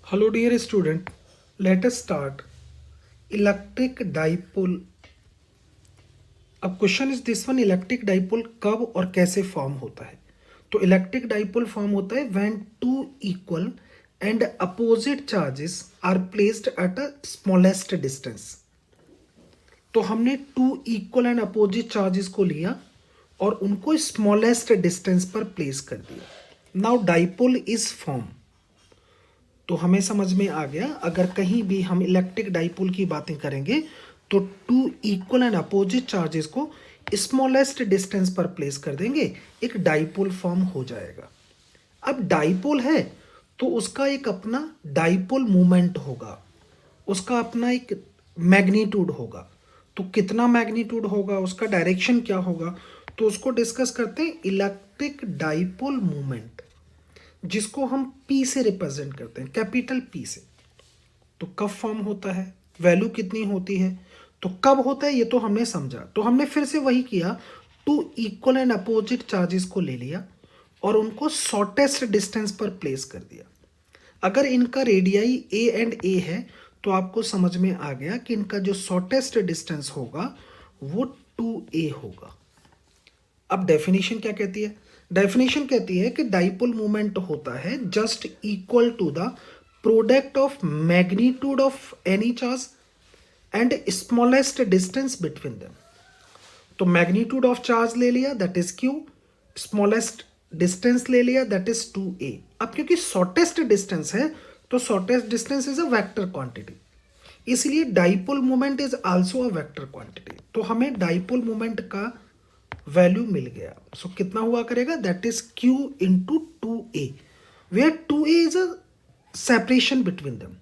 Hello dear student, let us start electric dipole. अब question is this one, electric dipole कब और कैसे form होता है। तो इलेक्ट्रिक डाइपोल फॉर्म होता है when two equal and opposite charges are placed at a smallest distance. तो हमने two equal and opposite charges को लिया और उनको स्मॉलेस्ट डिस्टेंस पर प्लेस कर दिया। Now dipole is form. तो हमें समझ में आ गया, अगर कहीं भी हम इलेक्ट्रिक डाइपोल की बातें करेंगे तो two equal and opposite charges को स्मॉलेस्ट डिस्टेंस पर प्लेस कर देंगे, एक डाइपोल फॉर्म हो जाएगा। अब डाइपोल है तो उसका एक अपना डाइपोल मोमेंट होगा, उसका अपना एक मैग्नीट्यूड होगा। तो कितना मैग्नीट्यूड होगा, उसका डायरेक्शन क्या होगा, तो उसको डिस्कस करते हैं। इलेक्ट्रिक डाइपोल मोमेंट, जिसको हम P से रिप्रेजेंट करते हैं, कैपिटल P से। तो कब फॉर्म होता है, वैल्यू कितनी होती है, तो कब होता है ये तो हमने समझा। तो हमने फिर से वही किया, two equal and opposite charges को ले लिया और उनको शॉर्टेस्ट डिस्टेंस पर प्लेस कर दिया। अगर इनका रेडियाई A एंड A है तो आपको समझ में आ गया कि इनका जो शॉर्टेस्ट डिस्टेंस होगा वो 2A होगा। अब डेफिनेशन क्या कहती है, डेफिनेशन कहती है कि डाइपोल मोमेंट होता है just equal to the product of magnitude of any charge and smallest distance between them. तो मैग्नीट्यूड ऑफ चार्ज ले लिया, that is Q, smallest distance ले लिया, दैट इज 2A। अब क्योंकि शॉर्टेस्ट डिस्टेंस है तो shortest distance is a vector quantity, इसलिए dipole moment is also a vector quantity. तो हमें डाइपोल मोमेंट का वैल्यू मिल गया। सो कितना हुआ करेगा, that is Q into 2A, where 2A is a separation between them.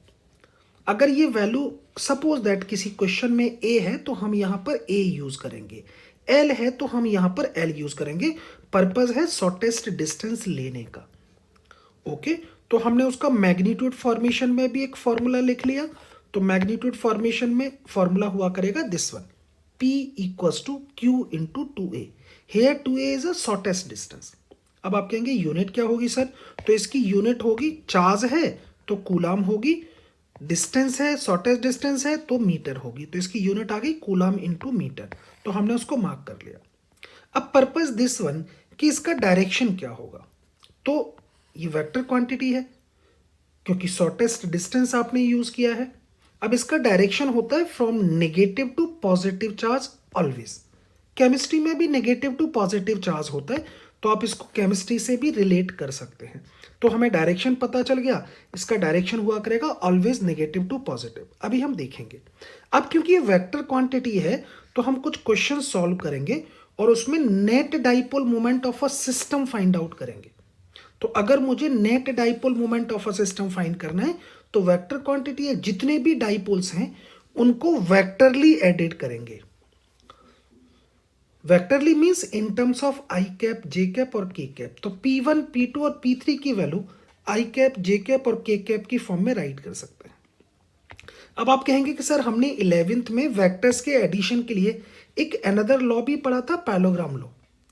अगर ये वैल्यू सपोज दैट किसी क्वेश्चन में A है तो हम यहां पर A यूज करेंगे, L है तो हम यहां पर L यूज करेंगे। पर्पज है शॉर्टेस्ट डिस्टेंस लेने का। ओके, तो हमने उसका मैग्नीट्यूड फॉर्मेशन में भी एक फॉर्मूला लिख लिया। तो मैग्नीट्यूड फॉर्मेशन में फॉर्मूला हुआ करेगा this one, P equals to Q into 2A। Here 2A is a shortest distance. अब आप कहेंगे यूनिट क्या होगी सर, तो इसकी यूनिट होगी, चार्ज है तो कूलाम होगी, डिस्टेंस है शॉर्टेस्ट डिस्टेंस है तो मीटर होगी, तो इसकी यूनिट आ गई कूलाम इंटू मीटर। तो हमने उसको मार्क कर लिया। अब पर्पस दिस वन कि इसका डायरेक्शन क्या होगा, तो ये वेक्टर क्वांटिटी है क्योंकि शॉर्टेस्ट डिस्टेंस आपने यूज किया है। अब इसका डायरेक्शन होता है from negative to positive charge always. Chemistry में भी नेगेटिव टू पॉजिटिव चार्ज होता है, तो आप इसको केमिस्ट्री से भी रिलेट कर सकते हैं। तो हमें डायरेक्शन पता चल गया, इसका डायरेक्शन हुआ करेगा ऑलवेज नेगेटिव टू पॉजिटिव। अभी हम देखेंगे। अब क्योंकि ये वेक्टर क्वांटिटी है तो हम कुछ क्वेश्चन सॉल्व करेंगे और उसमें net dipole moment of a system find out करेंगे। तो अगर मुझे net dipole moment of a system find करना है तो वेक्टर क्वांटिटी है, जितने भी डाइपोल्स हैं उनको वेक्टरली एडिड करेंगे। Vectorially means in terms of I cap, J cap और के कैप। तो P1, P2 और P3 की value I cap, J cap और के कैप की फॉर्म में राइट कर सकते हैं। अब आप कहेंगे कि सर हमने 11th में वेक्टर्स के एडिशन के लिए एक अनदर लॉ भी पढ़ा था, parallelogram law.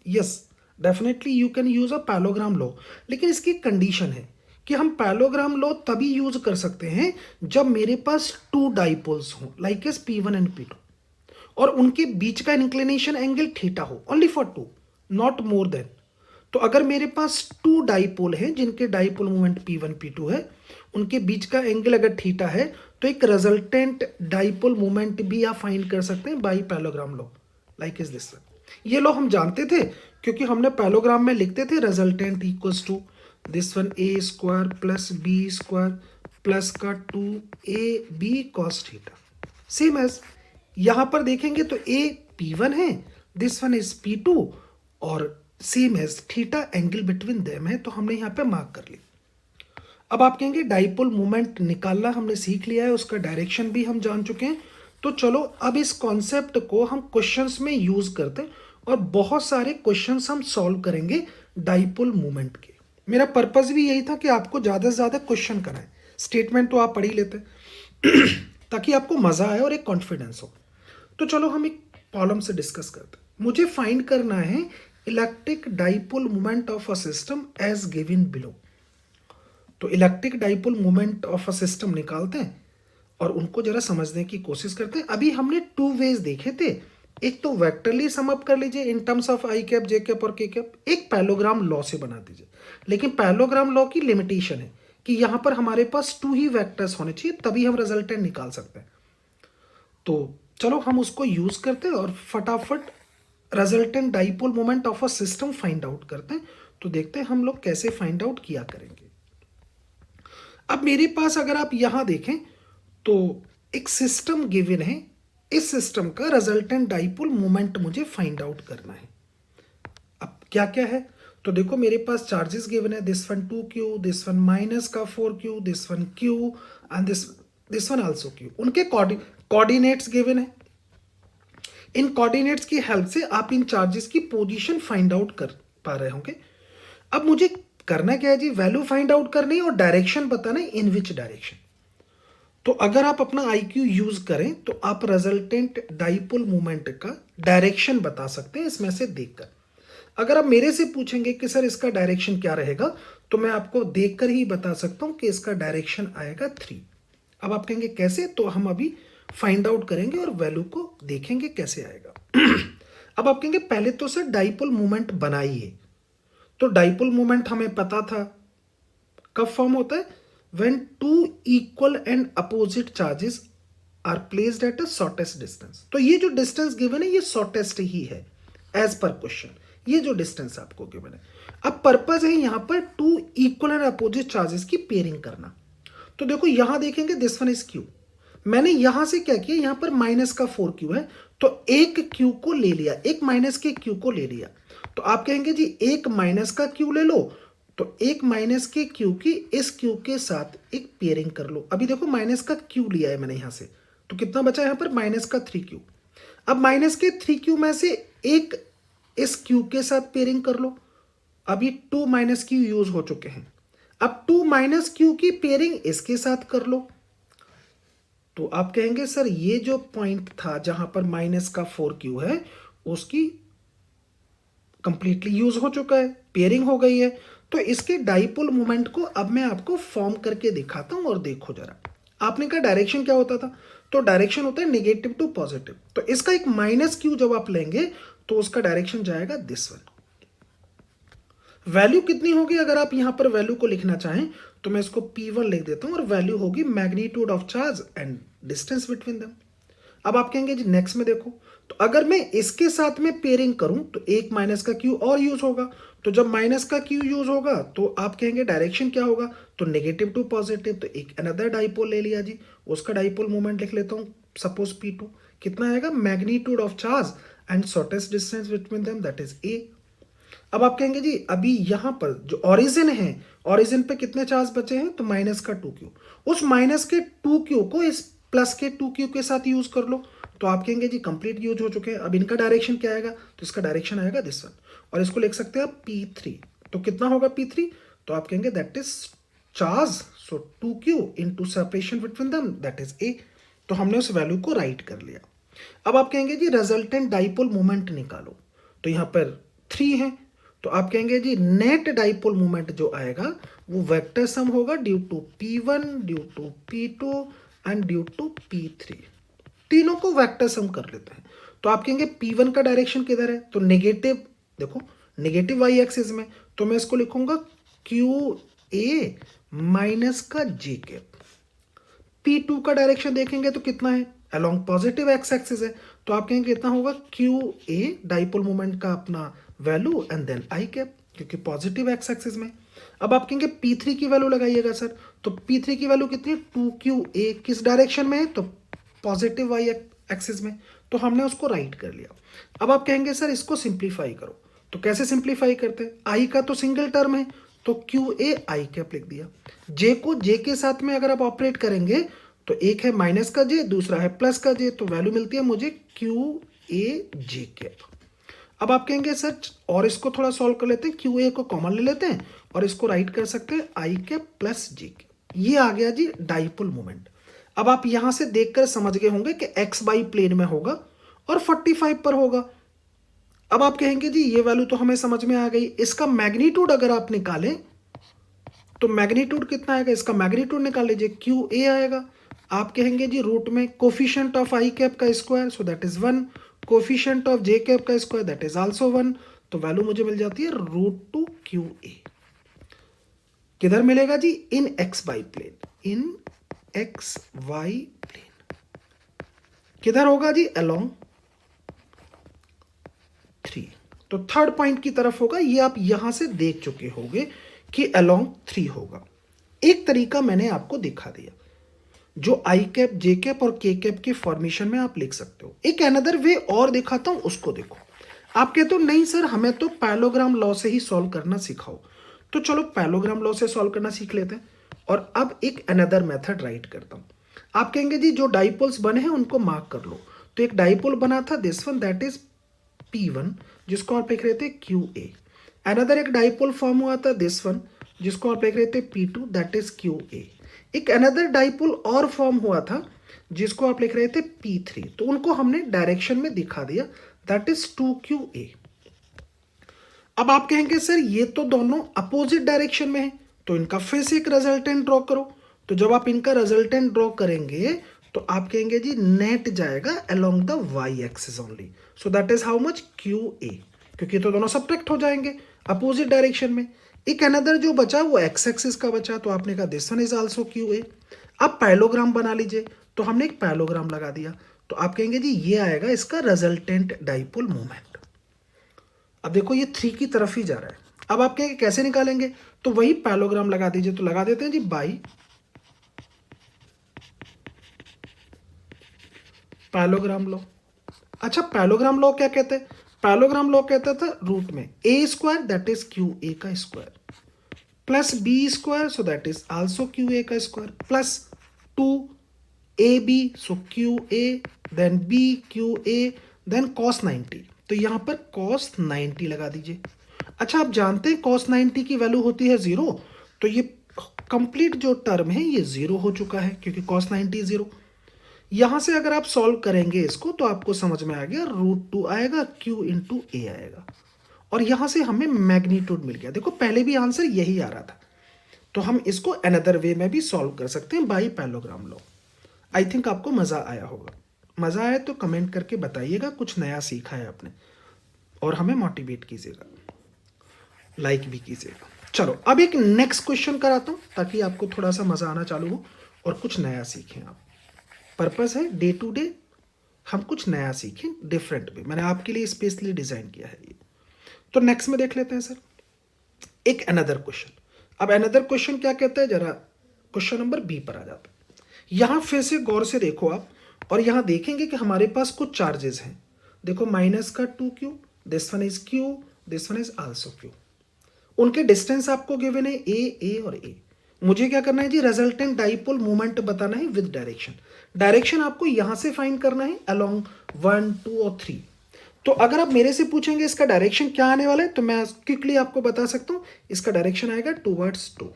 Yes, definitely you can use a parallelogram law, लेकिन इसकी कंडीशन है कि हम पैलोग्राम लॉ तभी यूज कर सकते हैं जब मेरे पास टू डाइपोल्स हों, like as P1 and P2, और उनके बीच का इंक्लिनेशन एंगल थीटा हो, only for two, not more than. तो अगर मेरे पास टू डाइपोल हैं जिनके डाइपोल मोमेंट P1 P2 है, उनके बीच का एंगल अगर थीटा है तो एक रिजल्टेंट डाइपोल मोमेंट भी आप फाइंड कर सकते हैं by parallelogram law, like is this. ये लॉ हम जानते थे क्योंकि हमने पैलोग्राम में लिखते थे resultant equals to this one A² plus B² plus का 2AB cos theta. Same as यहां पर देखेंगे तो A P1 है, दिस वन इज P2, और same as theta angle between them है, तो हमने यहाँ पे मार्क कर लिया। अब आप कहेंगे डाइपोल मोमेंट निकालना हमने सीख लिया है, उसका डायरेक्शन भी हम जान चुके हैं। तो चलो अब इस कॉन्सेप्ट को हम क्वेश्चंस में यूज करते हैं और बहुत सारे क्वेश्चंस हम सॉल्व करेंगे डाइपोल मोमेंट के। मेरा पर्पस भी यही था कि आपको ज़्यादा से ज़्यादा क्वेश्चन कराएं, स्टेटमेंट तो आप पढ़ ही लेते ताकि आपको मज़ा आए और एक कॉन्फिडेंस हो। तो चलो हम एक प्रॉब्लम से डिस्कस करते हैं। मुझे फाइंड करना है electric dipole moment of a system as given below. तो electric dipole moment of a system निकालते हैं और उनको जरा समझने की कोशिश करते हैं। अभी हमने टू वेज देखे थे, एक तो वेक्टरली सम अप कर लीजिए इन terms of I cap, J cap और के कैप, एक पैलोग्राम लॉ से बना दीजिए। लेकिन पैलोग्राम लॉ की लिमिटेशन है कि यहां पर हमारे पास टू ही वेक्टर्स होने चाहिए, तभी हम रिजल्टेंट निकाल सकते हैं। तो चलो हम उसको यूज करते हैं और फटाफट resultant dipole moment of a system find out करते हैं। तो देखते हैं हम लोग कैसे फाइंड आउट किया करेंगे। अब मेरे पास अगर आप यहां देखें तो एक सिस्टम गिवन है, इस सिस्टम का रिजल्टेंट डाइपोल मोमेंट मुझे फाइंड आउट करना है। अब क्या क्या है, तो देखो मेरे पास चार्जेस गिवन है, this one 2q, this one minus का 4q, this one q and this one also q। उनके कोऑर्डिनेट्स गिवन है। इन कोऑर्डिनेट्स की हेल्प से आप इन चार्जेस की पोजीशन फाइंड आउट कर पा रहे होंगे। अब मुझे करना क्या है जी, वैल्यू फाइंड आउट करनी है और डायरेक्शन बताना है, इन विच डायरेक्शन। तो अगर आप अपना IQ यूज करें तो आप रिजल्टेंट डाइपोल मोमेंट का डायरेक्शन बता सकते हैं इसमें से देखकर। अगर आप मेरे से पूछेंगे कि सर इसका डायरेक्शन क्या रहेगा, तो मैं आपको देखकर ही बता सकता हूं कि इसका डायरेक्शन आएगा 3। अब आप कहेंगे कैसे, तो हम अभी फाइंड आउट करेंगे और वैल्यू को देखेंगे कैसे आएगा। अब आप कहेंगे पहले तो सर डाइपोल मोमेंट बनाइए। तो डाइपोल मोमेंट हमें पता था कब फॉर्म होता है, when two equal and opposite charges are placed at a shortest distance। तो ये जो डिस्टेंस गिवन है ये शॉर्टेस्ट ही है एज पर क्वेश्चन, ये जो डिस्टेंस आपको गिवन है। अब पर्पज है यहां पर two equal and opposite charges की पेयरिंग करना। तो देखो यहां देखेंगे दिस वन इज क्यू, मैंने यहां से क्या किया, यहां पर माइनस का 4q है तो एक q को ले लिया, एक माइनस के q को ले लिया। तो आप कहेंगे जी एक माइनस का q ले लो, तो एक माइनस के q की इस q के साथ एक पेयरिंग कर लो। अभी देखो माइनस का q लिया है मैंने यहां से, तो कितना बचा यहां पर माइनस का 3q। अब माइनस के 3q में से एक इस q के साथ पेयरिंग कर लो। अभी 2 माइनस q यूज हो चुके हैं, अब 2 माइनस q की पेयरिंग इसके साथ कर लो। तो आप कहेंगे सर ये जो पॉइंट था जहां पर माइनस का 4q है उसकी कंप्लीटली यूज हो चुका है, पेयरिंग हो गई है। तो इसके डाइपोल मोमेंट को अब मैं आपको फॉर्म करके दिखाता हूं और देखो जरा। आपने कहा डायरेक्शन क्या होता था, तो डायरेक्शन होता है नेगेटिव टू पॉजिटिव। तो इसका एक माइनस क्यू जब आप लेंगे तो उसका डायरेक्शन जाएगा दिस वन। वैल्यू कितनी होगी, अगर आप यहां पर वैल्यू को लिखना चाहें तो मैं इसको P1 लिख देता हूं और वैल्यू होगी magnitude of charge and distance between them. अब आप कहेंगे जी नेक्स्ट में देखो, तो अगर मैं इसके साथ में पेयरिंग करूं तो एक माइनस का क्यू और यूज होगा। तो जब माइनस का क्यू यूज होगा तो आप कहेंगे डायरेक्शन क्या होगा, तो नेगेटिव टू पॉजिटिव। तो एक अनदर डाइपोल ले लिया जी, उसका डाइपोल मोमेंट लिख लेता हूं, सपोज P2 कितना आएगा, magnitude of charge and shortest distance between them that is A। अब आप कहेंगे जी अभी यहां पर जो ओरिजिन है, ओरिजिन पे कितने चार्ज बचे हैं, तो माइनस का 2q। उस माइनस के 2q को इस प्लस के 2q के साथ यूज कर लो। तो आप कहेंगे जी कंप्लीट यूज हो चुके हैं। अब इनका डायरेक्शन क्या आएगा, तो इसका डायरेक्शन आएगा दिस वन, और इसको लिख सकते हैं आप P3। तो कितना होगा P3, तो आप कहेंगे that is charge, so 2q into separation between them that is A। तो हमने उस वैल्यू को राइट कर लिया। अब आप कहेंगे जी रिजल्टेंट डाइपोल मोमेंट निकालो। तो यहां पर 3 है, तो आप कहेंगे जी नेट डाइपोल मोमेंट जो आएगा वो वेक्टर सम होगा due to P1, due to P2 and due to P3। तीनों को वेक्टर सम कर लेते हैं। तो आप कहेंगे P1 का डायरेक्शन किधर है, तो नेगेटिव, देखो नेगेटिव y एक्सिस में, तो मैं इसको लिखूंगा QA माइनस का J कैप। P2 का डायरेक्शन देखेंगे तो कितना है, अलोंग पॉजिटिव एक्स एक्सिस है। तो आप कहेंगे कितना होगा QA डाइपोल मोमेंट का अपना value and then I cap, क्योंकि पॉजिटिव एक्स एक्सिस में। अब आप कहेंगे P3 की वैल्यू लगाइएगा सर, तो P3 की वैल्यू कितनी है, 2QA किस डायरेक्शन में है, तो पॉजिटिव y एक्सिस में। तो हमने उसको राइट कर लिया। अब आप कहेंगे सर इसको सिंप्लीफाई करो, तो कैसे सिंप्लीफाई करते हैं, आई का तो सिंगल टर्म है तो QA आई कैप लिख दिया। J को J के साथ में अगर आप ऑपरेट करेंगे तो एक है माइनस का J, दूसरा है प्लस का J, तो वैल्यू मिलती है मुझे QA J कैप। अब आप कहेंगे सर और इसको थोड़ा सॉल्व कर लेते हैं, QA को कॉमन ले लेते हैं और इसको राइट कर सकते हैं आई कैप प्लस J कैप। ये आ गया जी डाइपोल मोमेंट। अब आप यहां से देखकर समझ गए होंगे कि x बाई प्लेन में होगा और 45 पर होगा। अब आप कहेंगे जी ये वैल्यू तो हमें समझ में आ गई, इसका मैग्नीट्यूड अगर आप निकालें तो मैग्नीट्यूड कितना आएगा, इसका मैग्नीट्यूड निकाल लीजिए, क्यू ए आएगा। आप कहेंगे जी रूट में कोफिशिएंट ऑफ आई कैप का square, so that is 1, coefficient of J cap का स्क्वायर दैट इज आल्सो 1, तो वैल्यू मुझे मिल जाती है √2 क्यू ए। किधर मिलेगा जी, इन एक्स वाई प्लेन, इन एक्स वाई प्लेन किधर होगा जी, अलोंग 3। तो थर्ड पॉइंट की तरफ होगा, ये आप यहां से देख चुके होंगे कि अलोंग 3 होगा। एक तरीका मैंने आपको दिखा दिया जो आई कैप जे कैप और के कैप के फॉर्मेशन में आप लिख सकते हो। एक अनदर वे और दिखाता हूं, उसको देखो। आप कहते हो नहीं सर हमें तो पैलोग्राम लॉ से ही सॉल्व करना सिखाओ, तो चलो पैलोग्राम लॉ से सॉल्व करना सीख लेते हैं। और अब एक अनदर मेथड राइट करता हूं। आप कहेंगे जी जो डाइपोल्स बने हैं उनको मार्क कर लो। तो एक डाइपोल बना था this one that is P1, जिसको आप लिख रहे थे QA। अनदर एक डाइपोल फॉर्म हुआ था दिस वन, जिसको आप लिख रहे थे P2 दैट इज QA। एक अनदर डाइपोल और फॉर्म हुआ था जिसको आप लिख रहे थे P3, तो उनको हमने डायरेक्शन में दिखा दिया दैट इज 2QA। अब आप कहेंगे सर ये तो दोनों अपोजिट डायरेक्शन में है, तो इनका फिर से एक रिजल्टेंट ड्रॉ करो। तो जब आप इनका रिजल्टेंट ड्रॉ करेंगे तो आप कहेंगे जी नेट जाएगा along the Y axis only, so that is how much QA, क्योंकि तो दोनों सब्ट्रैक्ट हो जाएंगे अपोजिट डायरेक्शन में। एक अनदर जो बचा वो एक्स एक्सिस का बचा, तो आपने कहा this one is also QA। अब पैलोग्राम बना लीजिए, तो हमने एक पैलोग्राम लगा दिया, तो आप कहेंगे जी ये आएगा इसका रिजल्टेंट डाइपोल मोमेंट। अब देखो ये 3 की तरफ ही जा रहा है। अब आप कहेंगे कैसे निकालेंगे, तो वही पैलोग्राम लगा दीजिए। तो लगा देते हैं जी बाई पैलोग्राम लॉ। अच्छा पैलोग्राम लॉ क्या कहते हैं, पैलोग्राम लॉ कहता था रूट में A² दैट इज QA का square plus B² so that is also QA का square plus 2AB so QA then BQA then cos 90। तो यहां पर cos 90 लगा दीजिए। अच्छा आप जानते हैं cos 90 की वैल्यू होती है 0, तो ये कंप्लीट जो टर्म है ये 0 हो चुका है क्योंकि cos 90 0। यहां से अगर आप सॉल्व करेंगे इसको तो आपको समझ में आ गया √2 आएगा Q इंटू ए आएगा, और यहां से हमें मैग्नीट्यूड मिल गया। देखो पहले भी आंसर यही आ रहा था, तो हम इसको अनदर वे में भी सॉल्व कर सकते हैं by parallelogram law. I think आपको मजा आया होगा। मजा आया तो कमेंट करके बताइएगा कुछ नया सीखा है आपने, और हमें मोटिवेट कीजिएगा, लाइक भी कीजिएगा। चलो अब एक नेक्स्ट क्वेश्चन कराता हूं ताकि आपको थोड़ा सा मजा आना चालू हो और कुछ नया सीखें आप। पर्पस है डे टू डे हम कुछ नया सीखें डिफरेंट वे, मैंने आपके लिए स्पेशली डिजाइन किया है ये। तो नेक्स्ट में देख लेते हैं सर एक अनदर क्वेश्चन। अब अनदर क्वेश्चन क्या कहता है, जरा क्वेश्चन नंबर बी पर आ जाता है। यहां फिर से गौर से देखो आप, और यहां देखेंगे कि हमारे पास कुछ चार्जेस हैं। देखो माइनस का 2Q, this one is Q, this one is also Q। उनके डिस्टेंस आपको गिवन है ए और ए। मुझे क्या करना है जी, रिजल्टेंट डाइपोल मोमेंट बताना है विद डायरेक्शन। डायरेक्शन आपको यहां से फाइंड करना है अलोंग 1, 2 और 3। तो अगर आप मेरे से पूछेंगे इसका डायरेक्शन क्या आने वाला है, तो मैं क्विकली आपको बता सकता हूं इसका डायरेक्शन आएगा टूवर्ड्स 2।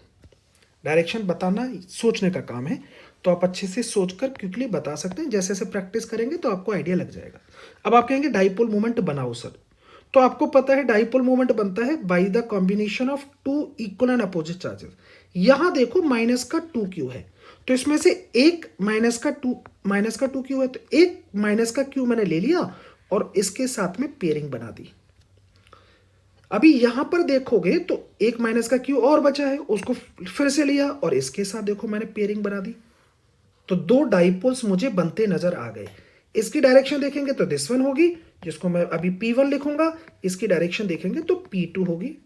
डायरेक्शन बताना सोचने का काम है, तो आप अच्छे से सोचकर क्विकली बता सकते हैं। जैसे जैसे प्रैक्टिस करेंगे तो आपको आइडिया लग जाएगा। अब आप कहेंगे डाइपोल मोमेंट बनाओ सर, तो आपको पता है डाइपोल मोमेंट बनता है by the combination of 2 equal and opposite charges. यहां देखो माइनस का 2Q है, तो इसमें से एक माइनस का 2Q है, तो एक माइनस का Q मैंने ले लिया और इसके साथ में पेयरिंग बना दी। अभी यहां पर देखोगे तो एक माइनस का Q और बचा है, उसको फिर से लिया और इसके साथ देखो मैंने पेयरिंग बना दी। तो 2 डाइपोल्स मुझे बनते नजर आ गए। इसकी डायरेक्शन देखेंगे तो दिस वन होगी, जिसको मैं अभी P1 लिखूंगा। इसकी डायरेक्शन देखेंगे तो P2 होगी।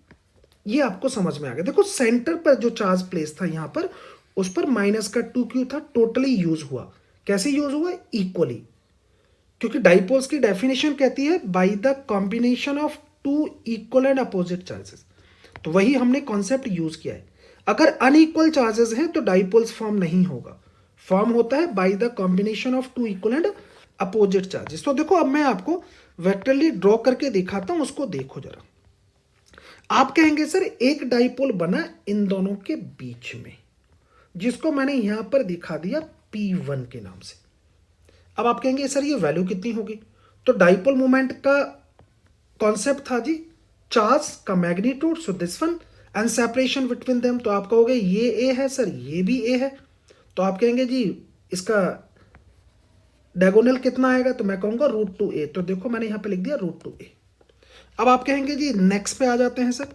ये आपको समझ में आ गया। देखो सेंटर पर जो चार्ज प्लेस था यहां पर, उस पर माइनस का 2Q था, टोटली यूज हुआ। कैसे यूज हुआ, इक्वली, क्योंकि डाइपोल्स की डेफिनेशन कहती है by the combination of 2 equal and opposite charges. तो वही हमने कॉन्सेप्ट यूज किया है। अगर अनइक्वल चार्जेस हैं तो डाइपोल्स फॉर्म नहीं होगा, फॉर्म होता है by the combination of 2 equal and opposite charges. तो देखो अब मैं आपको वेक्टरली ड्रॉ करके दिखाता हूं, उसको देखो जरा। आप कहेंगे सर एक डाइपोल बना इन दोनों के बीच में, जिसको मैंने यहां पर दिखा दिया P1 के नाम से। अब आप कहेंगे सर ये वैल्यू कितनी होगी, तो डाइपोल मोमेंट का कॉन्सेप्ट था जी चार्ज का magnitude, so this one and separation between them, तो आप कहोगे ये ए है सर, ये भी ए है, तो आप कहेंगे जी इसका डायगोनल कितना आएगा, तो मैं कहूँगा √2a। तो देखो मैंने यहाँ पे लिख दिया √2a। अब आप कहेंगे जी नेक्स्ट पे आ जाते हैं सर।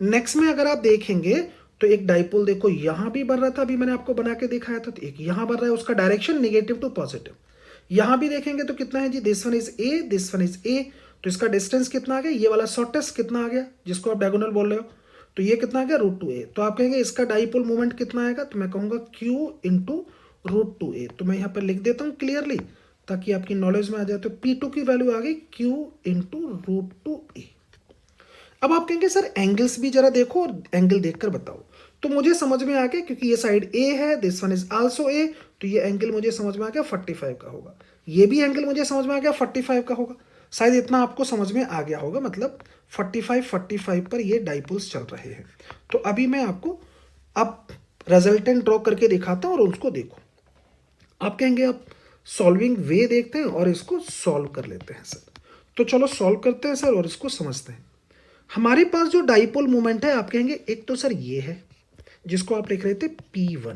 नेक्स्ट में अगर आप देखेंगे तो एक डाइपोल देखो यहाँ भी बन रहा था, अभी मैंने आपको बना के दिखाया था, तो एक यहाँ बन रहा है, उसका डायरेक्शन नेगेटिव टू पॉजिटिव। यहाँ भी देखेंगे तो कितना है जी, this one is A, this one is A, तो इसका डिस्टेंस कितना आ गया, ये वाला शॉर्टेस्ट कितना आ गया जिसको आप डायगोनल बोल रहे हो, तो ये कितना आ गया √2a। तो आप कहेंगे इसका डाइपोल मोमेंट कितना आएगा, तो मैं कहूँगा Q इंटू √2a। तो मैं यहाँ पर लिख देता हूँ क्लियरली ताकि आपकी नॉलेज में आ जाए। तो P2 की वैल्यू आ गई Q इंटू √2a। अब आप कहेंगे सर एंगल्स भी जरा देखो और एंगल देखकर बताओ, तो मुझे समझ में आ गया क्योंकि ये साइड ए है, this one is also a, तो ये एंगल मुझे समझ में आ गया 45 का होगा, ये भी एंगल मुझे समझ में आ गया 45 का होगा। शायद इतना आपको समझ में आ गया होगा, मतलब 45 पर ये डाइपोल्स चल रहे हैं। तो अभी मैं आपको अब रिजल्टेंट ड्रॉ करके दिखाता हूँ और उसको देखो। आप कहेंगे अब सॉल्विंग वे देखते हैं और इसको सॉल्व कर लेते हैं सर। तो चलो सॉल्व करते हैं सर और इसको समझते हैं। हमारे पास जो डाइपोल मोमेंट है, आप कहेंगे एक तो सर ये है जिसको आप लिख रहे थे P1,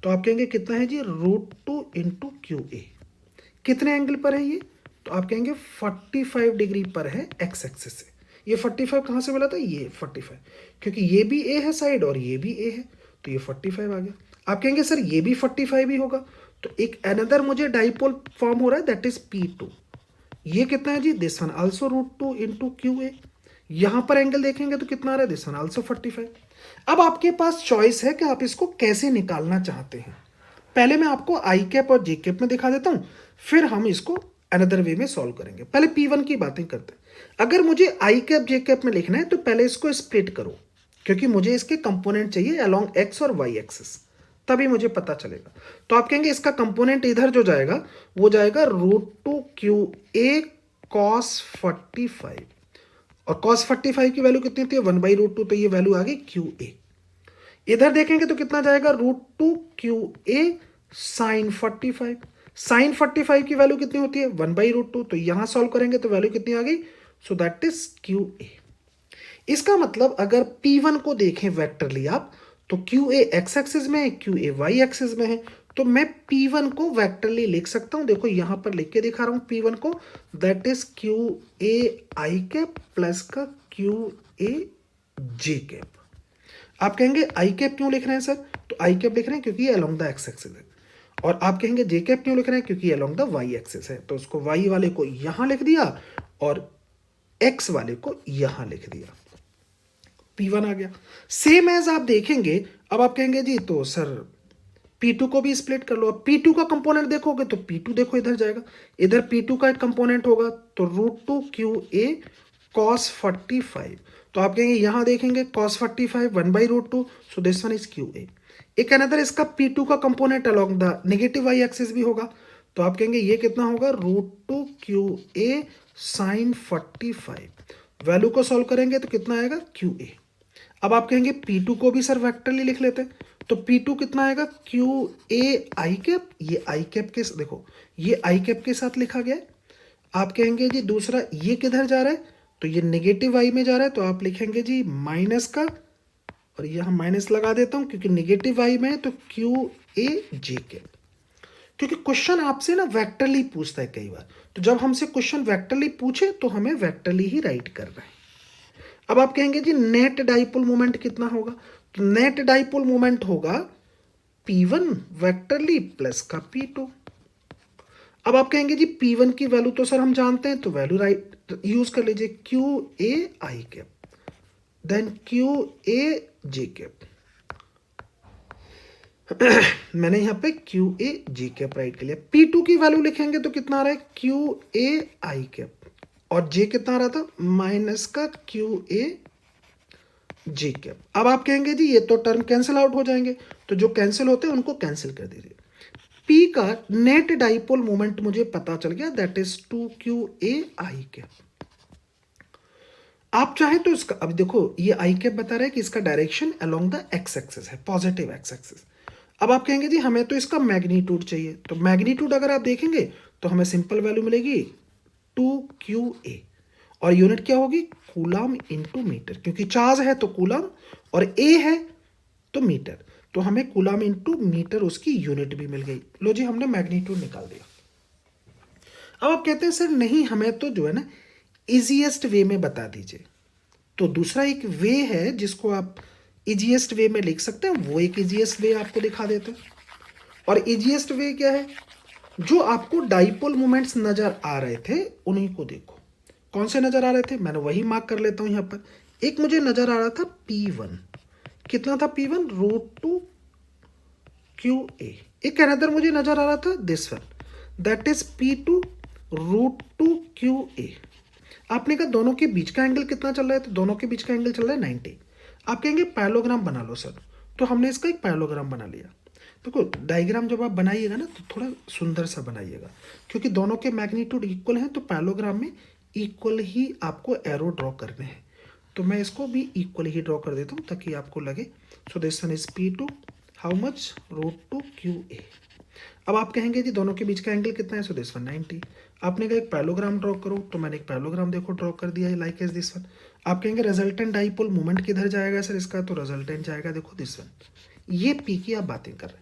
तो आप कहेंगे कितना है जी √2 इंटू QA। कितने एंगल पर है ये, तो आप कहेंगे 45 डिग्री पर है एक्स एक्सिस से। ये 45 कहाँ से मिला था, ये 45, क्योंकि ये भी ए है साइड और ये भी ए है, तो ये 45 आ गया। आप कहेंगे सर ये भी 45 ही होगा, तो एक अनदर मुझे डाइपोल फॉर्म हो रहा है, दैट इज P2। ये कितना है जी, this one also √2 into QA। यहां पर एंगल देखेंगे तो कितना आ रहा है, दिस वन आल्सो 45। अब आपके पास चॉइस है कि आप इसको कैसे निकालना चाहते हैं। पहले मैं आपको आई कैप और जे कैप में दिखा देता हूं, फिर हम इसको अनदर वे में सॉल्व करेंगे। पहले P1 की बातें करते हैं। अगर मुझे आई कैप जे कैप में लिखना है तो पहले इसको स्प्लिट करो, क्योंकि मुझे इसके कंपोनेंट चाहिए अलोंग एक्स और वाई एक्सिस, तभी मुझे पता चलेगा। तो आप कहेंगे इसका कंपोनेंट इधर जो जाएगा वो जाएगा √2 QA cos 45, और cos 45 की वैल्यू कितनी थी 1/√2, तो ये वैल्यू आ गई QA। इधर देखेंगे तो कितना जाएगा √2 QA sin 45। sin 45 की वैल्यू कितनी होती है 1/√2, तो यहां सॉल्व करेंगे तो वैल्यू कितनी आ गई, सो दैट इज QA। इसका मतलब अगर P1 को देखें वेक्टरली आप, तो QA एक्स एक्सिस में है, QA वाई एक्सिस में है, तो मैं P1 को वेक्टरली लिख सकता हूं। देखो यहां पर लिख के दिखा रहा हूं P1 को, that is QA I cap plus का QA जे कैप। आप कहेंगे आई कैप क्यों लिख रहे हैं सर, तो आई कैप लिख रहे हैं क्योंकि ये अलोंग द एक्स एक्सिस है, और आप कहेंगे जे कैप क्यों लिख रहे हैं क्योंकि ये अलोंग द वाई एक्सिस है, तो उसको वाई वाले को यहां लिख दिया और एक्स वाले को यहां लिख दिया, P1 आ गया। सेम एज आप देखेंगे, अब आप कहेंगे जी तो सर P2 को भी स्प्लिट कर लो। अब P2 का कंपोनेंट देखोगे तो P2 देखो इधर जाएगा, इधर P2 का एक कंपोनेंट होगा, तो √2 QA cos 45, तो आप कहेंगे यहां देखेंगे cos 45 1/√2, so this one is QA। एक अनदर इसका P2 का component along the negative Y axis भी होगा, तो आप कहेंगे ये कितना होगा √2 QA sin 45। वैल्यू को सॉल्व करेंगे तो कितना आएगा QA। अब आप कहेंगे P2 को भी सर वेक्टरली लिख लेते हैं, तो P2 कितना आएगा QA आई कैप, ये आई कैप के देखो ये आई कैप के साथ लिखा गया है। आप कहेंगे जी दूसरा ये किधर जा रहा है, तो ये नेगेटिव वाई में जा रहा है, तो आप लिखेंगे जी माइनस का, और यहां माइनस लगा देता हूं क्योंकि नेगेटिव वाई में है, तो QA जे कैप। क्योंकि क्वेश्चन आपसे ना वेक्टरली पूछता है कई बार, तो जब हमसे क्वेश्चन वेक्टरली पूछे तो हमें वेक्टरली ही राइट करना है। अब आप कहेंगे जी नेट डाइपोल मोमेंट कितना होगा, तो नेट डाइपोल मोमेंट होगा P1 वेक्टरली प्लस का P2। अब आप कहेंगे जी P1 की वैल्यू तो सर हम जानते हैं, तो वैल्यू राइट यूज कर लीजिए QA I cap then QA J cap. मैंने यहाँ पे QA जे कैप राइट कर लिया। P2 की वैल्यू लिखेंगे तो कितना आ रहा है QA आई कैप, और जे कितना आ रहा था माइनस का QA जे कैप। अब आप कहेंगे जी ये तो टर्म कैंसिल आउट हो जाएंगे, तो जो कैंसिल होते हैं उनको कैंसिल कर दीजिए। P का नेट डाइपोल मोमेंट मुझे पता चल गया, that is 2QA I cap. आप चाहे तो इसका, अब देखो ये आई कैप बता रहा है कि इसका direction along the X axis है, पॉजिटिव एक्स एक्सिस। अब आप कहेंगे जी हमें तो इसका मैग्नीट्यूड चाहिए, तो मैग्नीट्यूड अगर आप देखेंगे तो हमें सिंपल वैल्यू मिलेगी 2QA, और यूनिट क्या होगी, कूलम इनटू मीटर, क्योंकि चार्ज है तो कूलम और ए है तो मीटर, तो हमें कूलम इनटू मीटर उसकी यूनिट भी मिल गई। लो जी, हमने मैग्नीट्यूड निकाल दिया। अब आप कहते हैं सर नहीं, हमें तो जो है ना इजीएस्ट वे में बता दीजिए। तो दूसरा एक वे है जिसको आप इजीएस्ट वे में लिख सकते हैं, वो एक इजीएस्ट वे आपको दिखा देते हैं। और इजीएस्ट वे क्या है, जो आपको डाइपोल मोमेंट्स नजर आ रहे थे उन्हीं को देखो। कौन से नजर आ रहे थे, मैंने वही मार्क कर लेता हूं यहां पर। एक मुझे नजर आ रहा था P1, कितना था P1, √2QA। एक अनदर मुझे नजर आ रहा था this one, that is P2 √2QA। आपने कहा दोनों के बीच का एंगल कितना चल रहा है, तो दोनों के बीच का एंगल चल रहा है 90। आप कहेंगे पैरेललोग्राम बना लो सर, तो हमने इसका एक पैरेललोग्राम बना लिया। देखो डायग्राम जब आप बनाइएगा ना तो थोड़ा सुंदर सा बनाइएगा, क्योंकि दोनों के मैग्नीट्यूड इक्वल हैं, तो पैरेललोग्राम में इक्वल ही आपको एरो ड्रॉ करने हैं। तो मैं इसको भी इक्वल ही ड्रॉ कर देता हूँ ताकि आपको लगे। सो this one is P2 how much, √2QA। अब आप कहेंगे जी दोनों के बीच का एंगल कितना है, सो दिस वन 90। आपने कहा एक पैरेललोग्राम ड्रॉ करो, तो मैंने एक पैरेललोग्राम देखो ड्रॉ कर दिया है, लाइक एज दिस वन। आप कहेंगे रिजल्टेंट डाइपोल मोमेंट किधर जाएगा सर इसका, तो रिजल्टेंट जाएगा देखो दिस वन। ये पी की आप बातें कर रहे हैं।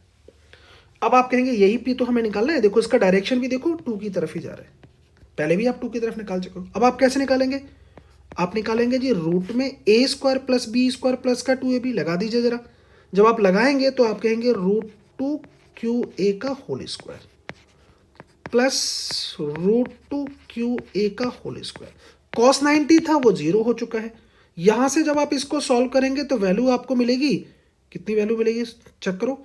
अब आप कहेंगे यही पी तो हमें निकालना है, देखो इसका डायरेक्शन भी देखो 2 की तरफ ही जा रहा है, पहले भी आप 2 की तरफ निकाल चुके हो। अब आप कैसे निकालेंगे, आप निकालेंगे जी रूट में A² प्लस B² प्लस का 2AB लगा दीजिए जरा। जब आप लगाएंगे तो आप कहेंगे √2QA का होल स्क्वायर प्लस √2QA का होल स्क्वायर। cos 90 था वो 0 हो चुका है। यहां से जब आप इसको सॉल्व करेंगे तो वैल्यू आपको मिलेगी, कितनी वैल्यू मिलेगी चेक करो।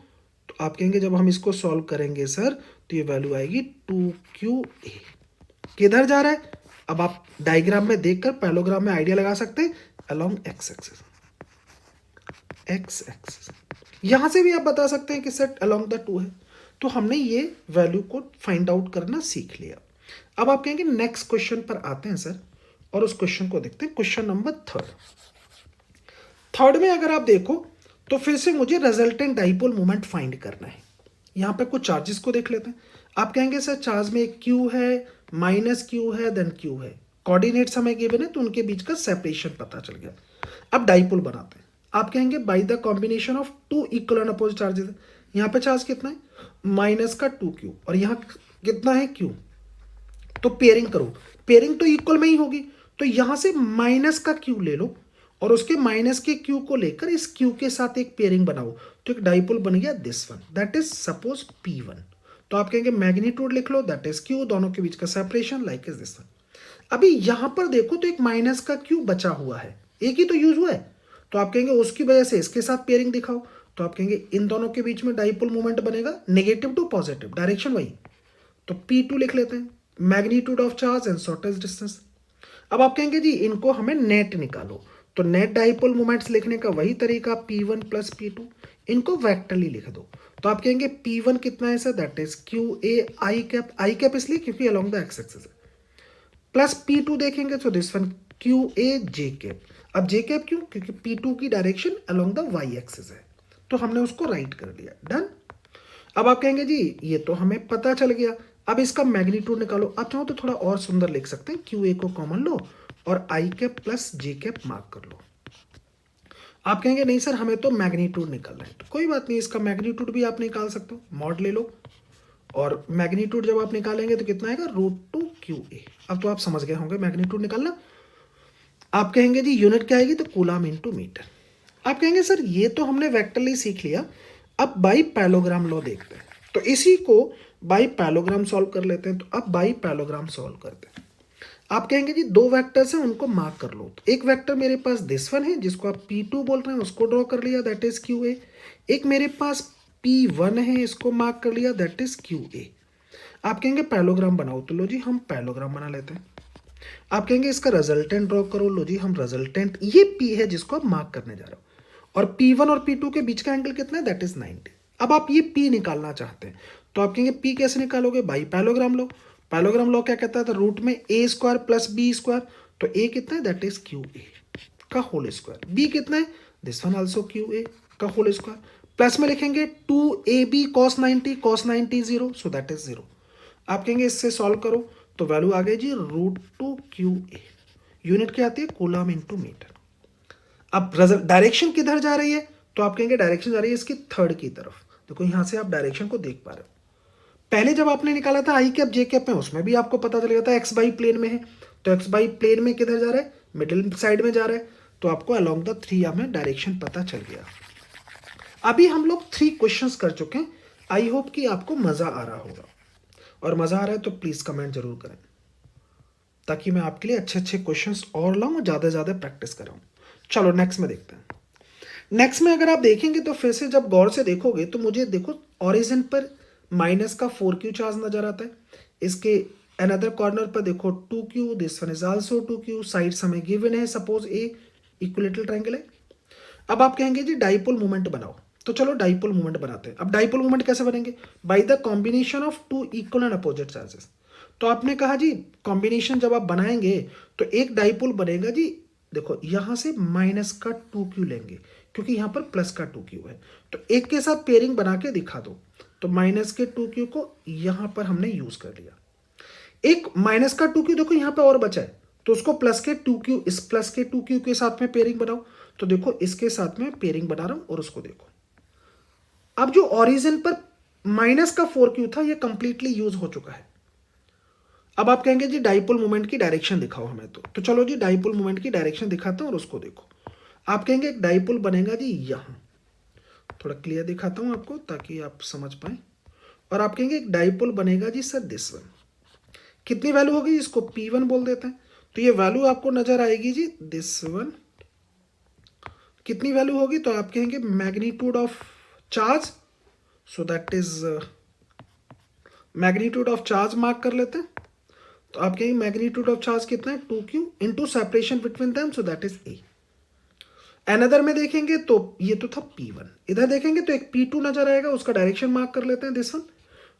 तो आप कहेंगे जब हम इसको सॉल्व करेंगे सर तो ये वैल्यू आएगी 2QA। किधर जा रहा है, अब आप डायग्राम में देखकर पैरेललोग्राम में आइडिया लगा सकते हैं, अलोंग एक्स एक्सिस। यहां से भी आप बता सकते हैं कि सेट अलोंग द 2 है। तो हमने ये वैल्यू को फाइंड आउट करना सीख लिया। अब आप कहेंगे नेक्स्ट क्वेश्चन पर आते हैं सर, और उस क्वेश्चन को देखते हैं, क्वेश्चन नंबर 3 में अगर आप देखो तो फिर से मुझे रिजल्टेंट डाइपोल मोमेंट फाइंड करना है। यहां पे कुछ चार्जेस को देख लेते हैं। आप कहेंगे सर चार्ज में एक Q है, -Q है, देन Q है, कोऑर्डिनेट्स हमें गिवन है तो उनके बीच का सेपरेशन पता चल गया। अब डाइपोल बनाते हैं। आप कहेंगे by the combination of 2 equal and opposite charges. यहाँ पे चार्ज कितना है, -2Q, और यहाँ कितना है Q। तो पेयरिंग करो, पेयरिंग तो इक्वल में ही होगी, तो यहां से -Q ले लो और उसके -Q को लेकर इस Q के साथ एक पेयरिंग बनाओ, तो एक डाइपोल बन गया this one, that is suppose P1। तो आप कहेंगे मैग्नीट्यूड लिख लो, दैट इज Q, दोनों के बीच का separation like is this one. अभी यहां पर देखो तो एक -Q बचा हुआ है, एक ही तो यूज हुआ है, तो आप कहेंगे उसकी वजह से इसके साथ पेयरिंग दिखाओ। तो आप कहेंगे इन दोनों के बीच में डाइपोल मूवमेंट बनेगा नेगेटिव टू पॉजिटिव, डायरेक्शन वही, तो P2 लिख लेते हैं, magnitude of charge and shortest distance. अब आप कहेंगे जी इनको हमें नेट निकालो, तो नेट डाइपोल मोमेंट्स लिखने का वही तरीका P1 प्लस P2, इनको वेक्टरली लिख दो। तो आप कहेंगे P1 कितना है sir, that is QA I cap इसलिए क्योंकि अलोंग द एक्स एक्सिस है, प्लस P2 देखेंगे तो this one QA J cap. अब J कैप क्यों, क्योंकि P2 की direction along the Y axis है, तो हमने उसको राइट कर दिया, डन। अब आप कहेंगे जी ये तो हमें पता चल गया, अब इसका मैग्नीट्यूड निकालो। आप चाहो तो थोड़ा और सुंदर लिख सकते हैं, QA को कॉमन लो और I cap plus J cap mark कर लो। आप कहेंगे नहीं सर हमें तो मैग्नीट्यूड निकालना है, तो कोई बात नहीं, इसका मैग्नीट्यूड भी आप निकाल सकते हो, मॉड ले लो और मैग्नीट्यूड जब आप निकालेंगे तो कितना आएगा, √2QA। अब तो आप समझ गए होंगे मैग्नीट्यूड निकालना। आप कहेंगे जी यूनिट क्या आएगी, तो कूलम इनटू मीटर। आप कहेंगे सर ये तो हमने वेक्टरली सीख लिया, अब बाई पैरेललोग्राम लॉ देखते हैं, तो इसी को बाई पैरेललोग्राम सॉल्व कर लेते हैं। तो अब बाई पैरेललोग्राम सॉल्व करते हैं। आप कहेंगे जी 2 वेक्टर्स हैं उनको मार्क कर लो, तो एक वेक्टर मेरे पास दिस वन है जिसको आप P2 बोल रहे हैं, उसको ड्रॉ कर लिया, दैट इज QA। एक मेरे पास P1 है, इसको मार्क कर लिया, दैट इज QA। आप कहेंगे पैरेललोग्राम बनाओ, तो लो जी हम पैरेललोग्राम बना लेते हैं। आप कहेंगे इसका रिजल्टेंट ड्रॉ करो, लो जी हम रिजल्टेंट, ये P है जिसको आप मार्क करने जा रहे हो, और P1 और P2 के बीच का एंगल कितना है, दैट इज 90। अब आप ये P निकालना चाहते हैं, तो आप कहेंगे P कैसे निकालोगे, by parallelogram low. Parallelogram law क्या कहता है, तो रूट में A² प्लस B², तो A कितना है, दैट इज QA का होल स्क्वायर, B कितना है, दिस वन आल्सो QA का होल स्क्वायर, प्लस में लिखेंगे 2AB cos 90 0, so that is 0। आप कहेंगे इससे सॉल्व करो, तो वैल्यू आ गई जी √2QA। यूनिट क्या आती है, कूलम इनटू मीटर। अब डायरेक्शन किधर जा रही है, तो आप कहेंगे डायरेक्शन जा रही है इसकी थर्ड की तरफ। देखो यहां से आप डायरेक्शन को देख पा रहे हो। पहले जब आपने निकाला था आई कैप जे कैप में, उसमें भी आपको पता चल गया था एक्स बाई प्लेन में है, तो एक्स बाई प्लेन में किधर जा रहा है, मिडिल साइड में जा रहा है, तो आपको अलोंग द थ्री हमें डायरेक्शन पता चल गया। अभी हम लोग 3 क्वेश्चंस कर चुके हैं। आई होप कि आपको मजा आ रहा होगा, और मजा आ रहा है तो प्लीज कमेंट जरूर करें, ताकि मैं आपके लिए अच्छे अच्छे क्वेश्चंस और लाऊं, ज़्यादा ज़्यादा प्रैक्टिस कराऊं। चलो नेक्स्ट में देखते हैं। नेक्स्ट में अगर आप देखेंगे तो फिर से जब गौर से देखोगे तो मुझे देखो ओरिजिन पर माइनस का 4q चार्ज नजर आता है। इसके अनदर कॉर्नर पर देखो 2q, this one is also 2q, sides हमें गिवन है, सपोज ए इक्विलेटरल ट्रायंगल है। अब आप कहेंगे जी डाइपोल मोमेंट बनाओ, तो चलो डाइपोल मोमेंट बनाते हैं। अब डाइपोल मोमेंट कैसे बनेंगे, by the combination of 2 equal and opposite charges. तो आपने कहा जी कॉम्बिनेशन जब आप बनाएंगे तो एक डाइपोल बनेगा जी, देखो यहां से माइनस का 2q लेंगे क्योंकि यहां पर प्लस का 2q है, तो एक के साथ पेयरिंग बना के दिखा दो। तो माइनस के 2q को यहां पर हमने यूज कर लिया। एक माइनस का 2q देखो यहां पे और बचा है, तो उसको प्लस के 2q, इस प्लस के 2q के साथ में पेयरिंग बनाओ। तो देखो इसके साथ में पेयरिंग बना रहा हूं और उसको देखो। अब जो ओरिजिन पर माइनस का 4q था ये कंप्लीटली यूज हो चुका है। अब आप कहेंगे जी डाइपोल मोमेंट की डायरेक्शन दिखाओ हमें, तो चलो जी डाइपोल मोमेंट की डायरेक्शन दिखाता हूं और उसको देखो। आप कहेंगे एक डाइपोल बनेगा जी यहां, थोड़ा क्लियर दिखाता हूं आपको ताकि आप समझ पाए। और आप कहेंगे एक डाइपोल बनेगा जी सर दिस वन, कितनी वैल्यू होगी, इसको P1 बोल देते हैं। तो ये वैल्यू आपको नजर आएगी जी दिस वन, कितनी वैल्यू होगी, तो आप कहेंगे magnitude of charge, so that is magnitude of charge mark कर लेते हैं। तो आप कहेंगे मैग्नीट्यूड ऑफ चार्ज कितना है, 2q into separation between them, so that is a. Another में देखेंगे तो ये तो था P1, इधर देखेंगे तो एक P2 नजर आएगा, उसका डायरेक्शन मार्क कर लेते हैं दिस वन।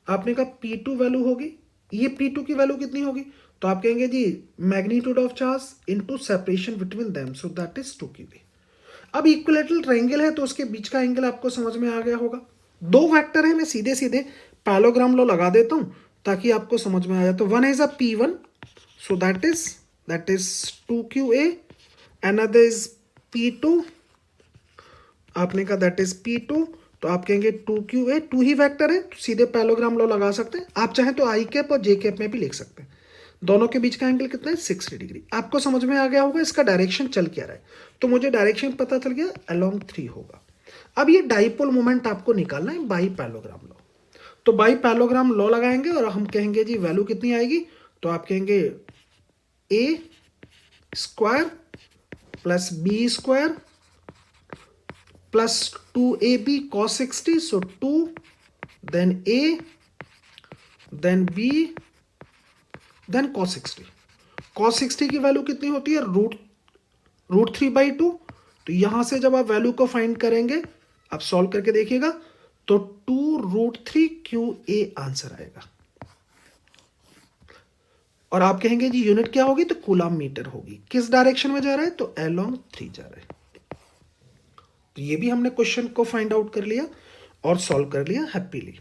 आपने कहा P2 वैल्यू होगी, ये P2 की वैल्यू कितनी होगी, तो आप कहेंगे जी magnitude of charge into separation between them, so that is 2q। अब इक्विलेटरल ट्रायंगल है तो उसके बीच का एंगल आपको समझ में आ गया होगा। 2 वेक्टर है, मैं सीधे सीधे पैरेललोग्राम लॉ लगा देता हूं ताकि आपको समझ में आ जाए। तो one is a P1, so that is 2qa, another is P2, आपने कहा दैट इज P2, तो आप कहेंगे 2qa, 2 ही वेक्टर है तो सीधे पैरेललोग्राम लॉ लगा सकते हैं। आप चाहें तो आई कैप और जे कैप में भी लिख सकते हैं। दोनों के बीच का एंगल कितना है, 60 डिग्री। आपको समझ में आ गया होगा इसका डायरेक्शन चल क्या रहा है, तो मुझे डायरेक्शन पता चल गया अलोंग 3 होगा। अब ये डाइपोल मोमेंट आपको निकालना है बाई पैरेललोग्राम लॉ। तो बाई पैरेललोग्राम लॉ लगाएंगे और हम कहेंगे जी वैल्यू कितनी आएगी, तो आप कहेंगे A square plus B square plus 2ab cos 60, so 2 then a then b then cos 60। cos 60 की वैल्यू कितनी होती है, रूट 3/2। तो यहां से जब आप वैल्यू को फाइंड करेंगे, आप सॉल्व करके देखिएगा, तो 2√3qa आंसर आएगा। और आप कहेंगे जी यूनिट क्या होगी, तो कूलम मीटर होगी। किस डायरेक्शन में जा रहा है, तो अलोंग 3 जा रहा है। तो ये भी हमने क्वेश्चन को फाइंड आउट कर लिया और सॉल्व कर लिया हैप्पीली।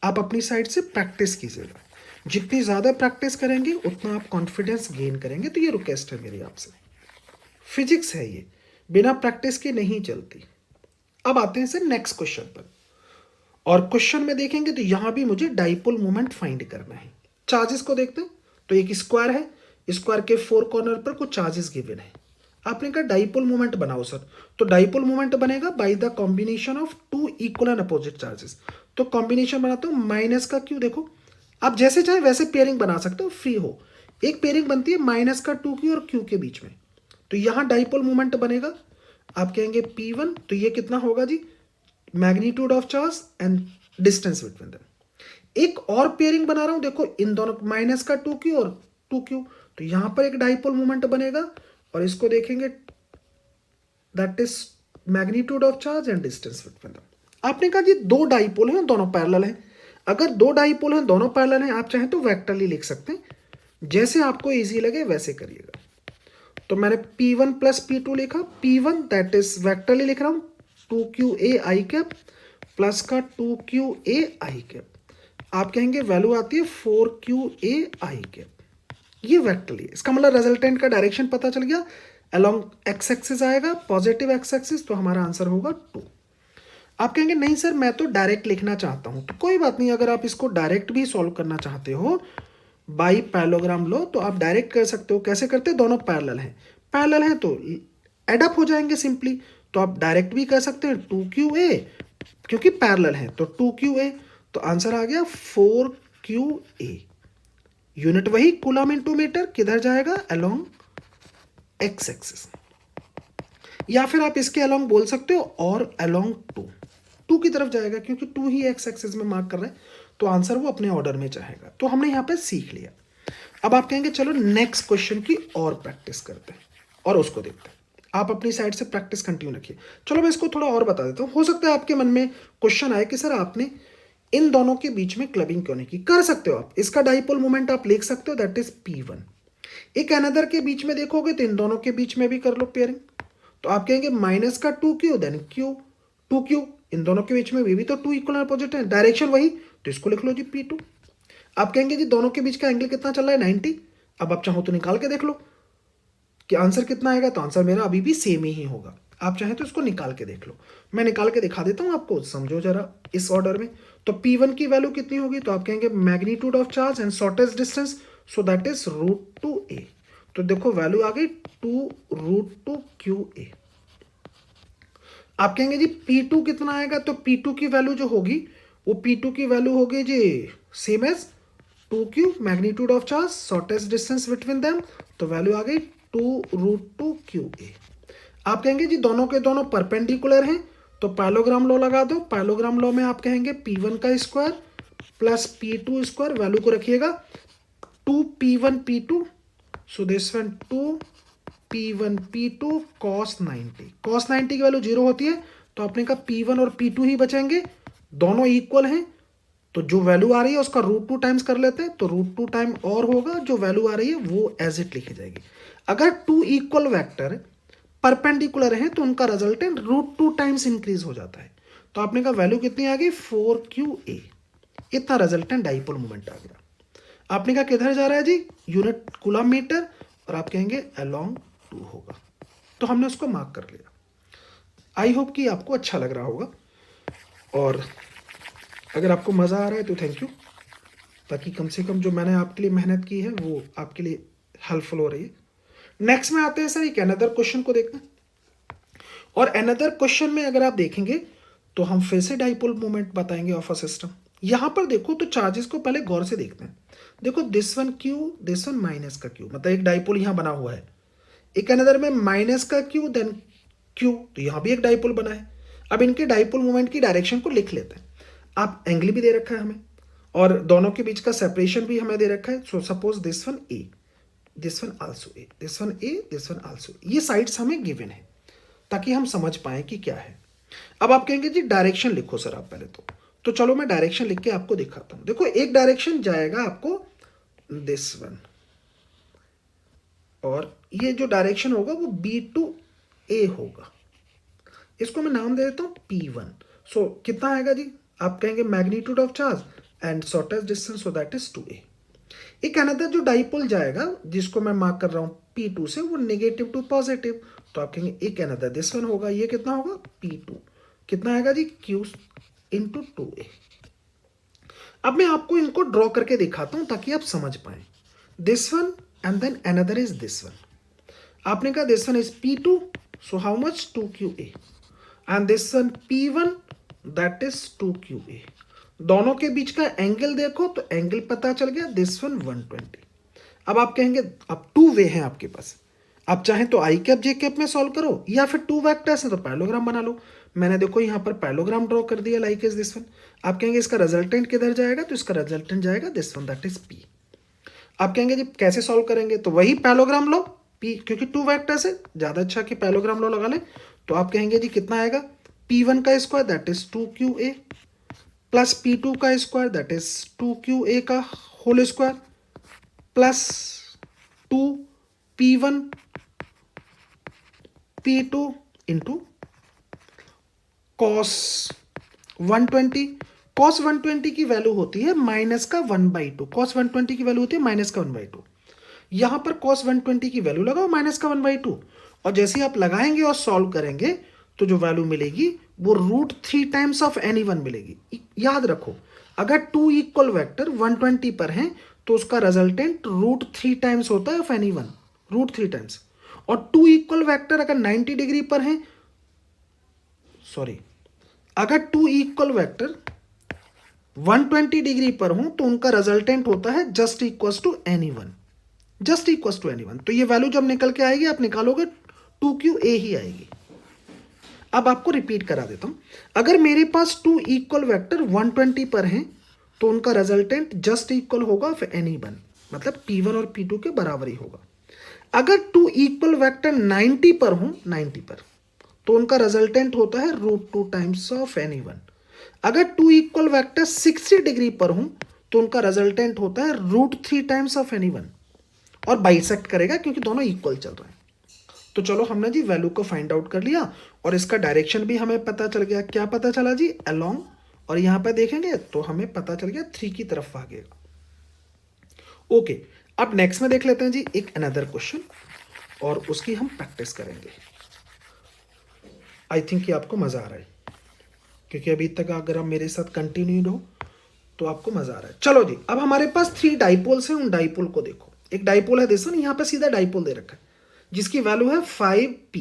आप अपनी साइड से प्रैक्टिस कीजिएगा, जितनी ज़्यादा प्रैक्टिस करेंगे उतना आप कॉन्फिडेंस गेन करेंगे। तो ये रिक्वेस्ट है मेरी आपसे, फिजिक्स है ये, बिना प्रैक्टिस के नहीं चलती। अब आते हैं सर नेक्स्ट क्वेश्चन पर, और क्वेश्चन में देखेंगे तो यहां भी मुझे डाइपोल मोमेंट फाइंड करना है। चार्जेस को देखते हैं, तो एक स्क्वायर है, स्क्वायर के 4 कॉर्नर पर कुछ चार्जेस गिवन है। आपने कहा डाइपोल मोमेंट बनाओ सर, तो डाइपोल मोमेंट बनेगा by the combination of 2 equal and opposite charges. तो कॉम्बिनेशन बनाता हूं, माइनस का क्यू, देखो आप जैसे चाहे वैसे पेयरिंग बना सकते हो, फ्री हो। एक पेयरिंग बनती है माइनस का 2q और q के बीच में, तो यहां डाइपोल मोमेंट बनेगा। आप कहेंगे P1, तो ये कितना होगा जी, magnitude of charge and distance between them. एक और पेयरिंग बना रहा हूं, देखो इन दोनों माइनस का 2q और 2q, तो यहां पर एक डाइपोल मोमेंट बनेगा और इसको देखेंगे that is magnitude of charge and distance between them. आपने कहा जी 2 डाइपोल हैं, दोनों पैरेलल हैं। अगर 2 डाइपोल हैं, दोनों पैरेलल हैं, आप चाहें तो वेक्टरली लिख सकते हैं, जैसे आपको इजी लगे वैसे करिएगा। तो मैंने P1 प्लस P2 लिखा, P1 दैट इज वेक्टरली लिख रहा हूं 2qa आई कैप प्लस का 2qa आई कैप। आप कहेंगे वैल्यू आती है 4qa आई कैप। ये वेक्टर लिए, इसका मतलब रिजल्टेंट का डायरेक्शन पता चल गया, अलोंग एक्स एक्सिस आएगा, पॉजिटिव एक्स एक्सिस, तो हमारा आंसर होगा 2। आप कहेंगे नहीं सर मैं तो डायरेक्ट लिखना चाहता हूं, तो कोई बात नहीं, अगर आप इसको डायरेक्ट भी सॉल्व करना चाहते हो बाई पैरेललोग्राम लो तो आप डायरेक्ट कर सकते हो। कैसे करते हैं, दोनों पैरेलल हैं, पैरेलल हैं तो एडअप हो जाएंगे सिंपली, तो आप डायरेक्ट भी कर सकते हैं 2QA, क्योंकि पैरेलल हैं तो 2QA, तो आंसर आ गया 4QA। यूनिट वही कूलम इनटू मीटर, किधर जाएगा, अलोंग एक्स एक्सिस, या फिर आप इसके अलोंग बोल सकते हो और अलोंग 2 की तरफ जाएगा, क्योंकि 2 ही एक्स एक्सिस में मार्क कर रहे हैं, तो आंसर वो अपने ऑर्डर में चाहेगा। तो हमने यहाँ पे सीख लिया। अब आप कहेंगे चलो नेक्स्ट क्वेश्चन की और प्रैक्टिस करते हैं और उसको देखते हैं। आप अपनी साइड से प्रैक्टिस कंटिन्यू रखिए। चलो मैं इसको थोड़ा और बता देता हूँ, हो सकता है आपके मन में क्वेश्चन आए कि सर आपने इन दोनों के बीच में क्लबिंग क्यों नहीं की। कर सकते हो आप, इसका डाइपोल मोमेंट आप लिख सकते हो, दैट इज P1। एक अनदर के बीच में देखोगे तो इन दोनों के बीच में भी कर लो पेयरिंग, तो आप कहेंगे माइनस का 2Q देन Q 2Q, इन दोनों के बीच में भी तो 2 इक्वल अपोजिट है, डायरेक्शन वही, तो इसको लिख लो जी P2। आप कहेंगे जी दोनों के बीच का एंगल कितना चल रहा है, 90। अब आप चाहो तो निकाल के देख लो कि आंसर कितना आएगा, तो आंसर मेरा अभी भी सेम ही होगा। आप चाहें तो इसको निकाल के देख लो, मैं निकाल के दिखा देता हूं आपको, समझो जरा इस ऑर्डर में। तो P1 की वैल्यू कितनी होगी, तो आप कहेंगे magnitude of charge and shortest distance, so that is √2a। तो देखो वैल्यू आ गई 2√2QA। आप कहेंगे जी P2 कितना आएगा, तो P2 की वैल्यू जो होगी वो P2 की वैल्यू होगी जी same as 2Q magnitude of charge shortest distance between them, तो वैल्यू आ गई 2√2QA। आप कहेंगे जी दोनों के दोनों परपेंडिकुलर हैं, तो पैरेललोग्राम लॉ लगा दो। पैरेललोग्राम लॉ में आप कहेंगे P1 का square plus P2 square, value को रखिएगा 2P1 P2, so this one 2P1 P2 cos 90। cos 90 की वैल्यू 0 होती है, तो आपने कहा P1 और P2 ही बचेंगे, दोनों इक्वल हैं, तो जो वैल्यू आ रही है उसका √2 टाइम्स कर लेते हैं, तो √2 टाइम और होगा, जो वैल्यू आ रही है वो एज इट लिखी जाएगी। अगर 2 इक्वल वेक्टर परपेंडिकुलर हैं तो उनका रिजल्टेंट √2 टाइम्स इंक्रीज हो जाता है, तो आपने कहा वैल्यू कितनी आ गई 4QA। इतना रिजल्टेंट डाइपोल मोमेंट आ गया। आपने कहा किधर जा रहा है जी, यूनिट कूलम मीटर, और आप कहेंगे अलोंग 2 होगा, तो हमने उसको मार्क कर लिया। आई होप कि आपको अच्छा लग रहा होगा, और अगर आपको मज़ा आ रहा है तो थैंक यू, ताकि कम से कम जो मैंने आपके लिए मेहनत की है वो आपके लिए हेल्पफुल हो रही है। नेक्स्ट में आते हैं सर एक अनदर क्वेश्चन को देखना, और अनदर क्वेश्चन में अगर आप देखेंगे तो हम फिर से डाइपोल मोमेंट बताएंगे ऑफ अ सिस्टम। यहां पर देखो तो चार्जेस को पहले गौर से देखते हैं। देखो this one Q, this one minus का Q, मतलब एक डाइपोल यहां बना हुआ है, एक अनदर में माइनस का Q देन Q, तो यहां भी एक डाइपोल बना है। अब इनके डाइपोल मोमेंट की डायरेक्शन को लिख लेते हैं। आप एंगल भी दे रखा है हमें, और दोनों के बीच का सेपरेशन भी हमें दे रखा है। So suppose this one A, this one also A, this one A, this one also, ये साइड्स हमें गिवन है ताकि हम समझ पाए कि क्या है। अब आप कहेंगे जी डायरेक्शन लिखो सर आप पहले, तो चलो मैं डायरेक्शन लिख के आपको दिखाता हूं। देखो एक डायरेक्शन जाएगा आपको दिस वन, और ये जो डायरेक्शन होगा वो B2A होगा, इसको मैं नाम दे देता हूं P1। सो कितना आएगा जी, आप कहेंगे magnitude of charge and shortest distance, so that is 2A। एक अनदर जो डाइपोल जाएगा जिसको मैं मार्क कर रहा हूं P2 से, वो नेगेटिव टू पॉजिटिव, तो आप कहेंगे एक अनदर दिस वन होगा, ये कितना होगा P2, कितना आएगा जी Q इंटू 2A। अब मैं आपको इनको ड्रॉ करके दिखाता हूं ताकि आप समझ पाए। This one and then another is this one. आपने कहा this one is P2, so how much 2QA, and this one P1, that is 2QA। दोनों के बीच का एंगल देखो तो एंगल पता चल गया, दिस वन 120। अब आप कहेंगे अब 2 वे हैं आपके पास, आप चाहें तो आई कैप जे कैप में सॉल्व करो, या फिर 2 वेक्टर्स हैं तो पैरेललोग्राम बना लो। मैंने देखो यहाँ पर पैरेललोग्राम ड्रॉ कर दिया लाइक इज दिस वन। आप कहेंगे इसका रिजल्टेंट किधर जाएगा, तो इसका रिजल्टेंट जाएगा this one, that is P। आप कहेंगे जी कैसे सॉल्व करेंगे, तो वही पैरेललोग्राम लो P, क्योंकि 2 वेक्टर्स है, ज़्यादा अच्छा कि पैरेललोग्राम लो लगा लें। तो आप कहेंगे जी कितना आएगा, P1 का square that is 2QA, plus P2 का स्क्वायर दैट इज 2QA का whole square, plus 2P1 P2 into cos 120। Cos 120 की वैल्यू होती है माइनस का 1/2, कॉस 120 की वैल्यू होती है माइनस का 1/2। यहां पर cos 120 की वैल्यू लगाओ माइनस का 1/2, और जैसे ही आप लगाएंगे और सॉल्व करेंगे तो जो वैल्यू मिलेगी वो √3 टाइम्स ऑफ एनी वन मिलेगी। याद रखो, अगर टू इक्वल वेक्टर 120 पर हैं तो उसका रिजल्टेंट √3 टाइम्स होता है ऑफ एनी वन, √3 टाइम्स। और टू इक्वल वेक्टर अगर 90 डिग्री पर हैं, सॉरी, अगर टू इक्वल वेक्टर 120 डिग्री पर हो तो उनका रिजल्टेंट होता है just equal to any one, just equal to any one. तो ये वैल्यू जब निकल के आएगी आप निकालोगे 2QA ही आएगी। अब आपको रिपीट करा देता हूं, अगर मेरे पास टू इक्वल वेक्टर 120 पर हैं तो उनका रिजल्टेंट जस्ट इक्वल होगा ऑफ एनी वन, मतलब P1 और P2 के बराबर ही होगा। अगर टू इक्वल वेक्टर 90 पर हो, 90 पर, तो उनका रिजल्टेंट होता है √2 टाइम्स ऑफ एनी वन। अगर टू इक्वल वेक्टर 60 डिग्री पर हो तो उनका रिजल्टेंट होता है √3 टाइम्स ऑफ एनी वन, और बाइसेक्ट करेगा क्योंकि दोनों इक्वल चल रहे हैं। तो चलो हमने जी वैल्यू को फाइंड आउट कर लिया और इसका डायरेक्शन भी हमें पता चल गया। क्या पता चला जी? अलोंग, और यहां पर देखेंगे तो हमें पता चल गया 3 की तरफ भागेगा। ओके, अब नेक्स्ट में देख लेते हैं जी एक अनदर क्वेश्चन, और उसकी हम प्रैक्टिस करेंगे। आई थिंक कि आपको मजा आ रहा है, क्योंकि अभी तक अगर आप मेरे साथ कंटिन्यूड हो तो आपको मजा आ रहा है। चलो जी, अब हमारे पास 3 डाइपोल्स हैं, उन डाइपोल को देखो। एक डाइपोल है दिस वन, यहां पे सीधा डाइपोल दे रखा है जिसकी वैल्यू है 5p,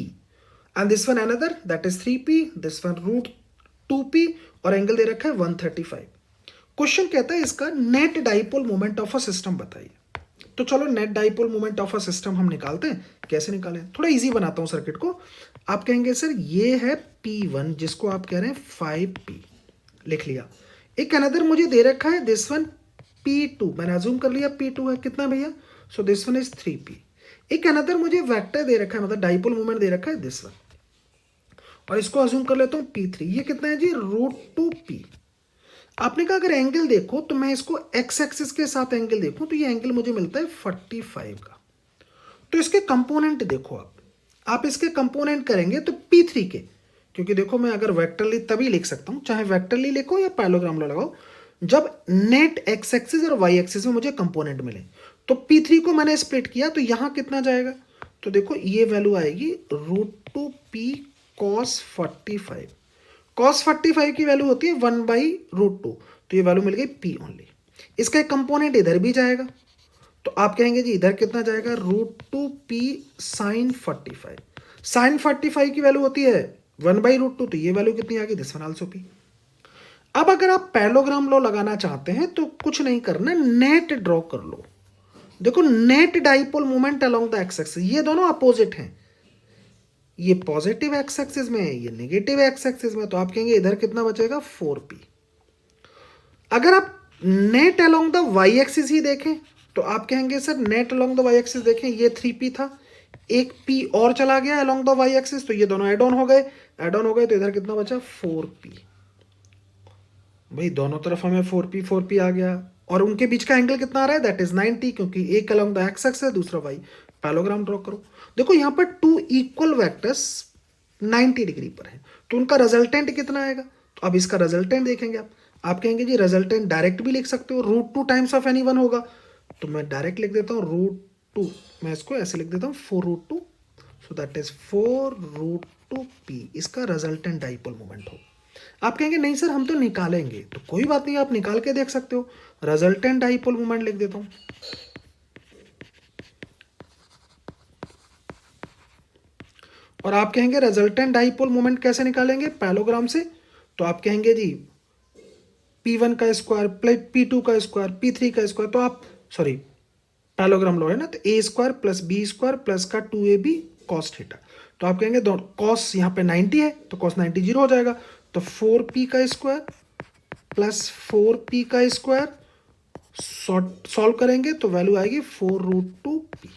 and this one another that is 3p, this one √2p, और एंगल दे रखा है 135। क्वेश्चन कहता है इसका net dipole moment of a system बताइए। तो चलो net dipole moment of a system हम निकालते हैं। कैसे निकालें? थोड़ा इजी बनाता हूं सर्किट को। आप कहेंगे सर ये है P1 जिसको आप कह रहे हैं 5p, लिख लिया। एक अनदर मुझे दे रखा है दिस वन P2, मैंने अज्यूम कर लिया P2 है, कितना भैया? सो दिस वन इज 3p। एक अनदर मुझे वेक्टर दे रखा है, मतलब डाइपोल मोमेंट दे रखा है दिस वन, और इसको अज्यूम कर लेता हूं P3। ये कितना है जी? √2p। आपने कहा अगर एंगल देखो तो मैं इसको एक्स एक्सिस के साथ एंगल देखूं तो ये एंगल मुझे मिलता है 45 का। तो इसके कंपोनेंट देखो, आप इसके कंपोनेंट करेंगे तो P3 के, क्योंकि देखो मैं अगर वेक्टरली तभी लिख सकता हूं, चाहे वेक्टरली लिखो या पैरेललोग्राम लगाओ, जब नेट एक्स एक्सिस और वाई एक्सिस में मुझे कंपोनेंट मिले। तो P3 को मैंने स्प्लिट किया तो यहां कितना जाएगा? तो देखो ये वैल्यू आएगी √2p cos 45। cos 45 की वैल्यू होती है 1/√2, तो ये वैल्यू मिल गई P ओनली। इसका एक कंपोनेंट इधर भी जाएगा, तो आप कहेंगे जी इधर कितना जाएगा? √2p sin 45। sin 45 की वैल्यू होती है 1/√2, तो ये वैल्यू कितनी आ गई? This one also p। अब अगर आप पैरेललोग्राम लॉ लगाना चाहते हैं तो कुछ नहीं करना, नेट ड्रॉ कर लो। देखो net dipole moment along the X axis, ये दोनों अपोजिट हैं, ये पॉजिटिव एक्स एक्सिस में है, ये नेगेटिव एक्स एक्सिस में, तो आप कहेंगे इधर कितना बचेगा? 4p। अगर आप net along the Y axis ही देखें तो आप कहेंगे sir net along the Y axis देखें, ये 3p था, एक p और चला गया अलोंग द वाई एक्सिस, तो ये दोनों एड ऑन हो गए, एड ऑन हो गए, तो इधर कितना बचा? 4p। भाई दोनों तरफ हमें 4p आ गया, और उनके बीच का एंगल कितना आ रहा है? दैट इज 90, क्योंकि एक अलोंग द एक्स एक्सिस है, दूसरा वाई। पैरेललोग्राम ड्रॉ करो। देखो यहाँ पर टू इक्वल वेक्टर्स 90 डिग्री पर है, तो उनका रिजल्टेंट कितना आएगा? तो अब इसका रिजल्टेंट देखेंगे आप कहेंगे जी रिजल्टेंट डायरेक्ट भी लिख सकते हो, √2 टाइम्स ऑफ एनी वन होगा, तो मैं डायरेक्ट लिख देता हूँ √2, मैं इसको ऐसे लिख देता हूँ 4√2, सो दैट इज 4√2p, इसका रिजल्टेंट डाइपोल मोमेंट हो। आप कहेंगे नहीं सर हम तो निकालेंगे, तो कोई बात नहीं, आप निकाल के देख सकते हो। रिजल्टेंट डाइपोल मोमेंट लिख देता हूं, और आप कहेंगे रिजल्टेंट डाइपोल मोमेंट कैसे निकालेंगे? पैरेललोग्राम से। तो आप कहेंगे जी P1 का स्क्वायर प्लस P2 का स्क्वायर P3 का स्क्वायर, तो आप सॉरी पैरेललोग्राम लो है ना, तो a² प्लस b² प्लस का 2ab cos थीटा। तो आप कहेंगे cos यहाँ पे 90 है तो cos 90 जीरो हो जाएगा, तो 4p का स्क्वायर प्लस 4p का स्क्वायर सॉल्व करेंगे तो वैल्यू आएगी 4√2p।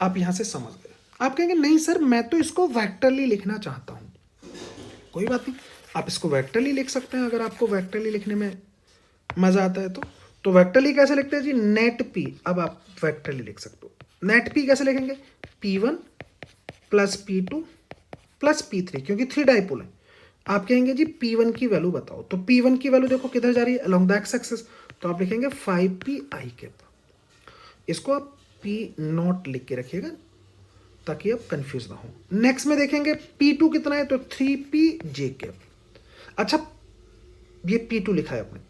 आप यहां से समझ गए। आप कहेंगे नहीं सर मैं तो इसको वेक्टरली लिखना चाहता हूं, कोई बात नहीं, आप इसको वेक्टरली लिख सकते हैं अगर आपको वेक्टरली लिखने में मजा आता है तो वेक्टरली कैसे लिखते हैं जी? नेट p, अब आप वेक्टरली लिख सकते हो। नेट p कैसे लिखेंगे? P1 plus P2 plus P3, क्योंकि 3 डाइपोल है। आप कहेंगे जी P1 की वैल्यू बताओ, तो P1 की वैल्यू देखो किधर जा रही है? अलोंग द एक्स एक्सिस, तो आप लिखेंगे 5p i कैप। इसको आप पी नॉट लिख के रखिएगा ताकि आप कंफ्यूज ना हो। नेक्स्ट में देखेंगे P2 कितना है, तो 3P J कैप। अच्छा, ये P2 लिखा है आपने,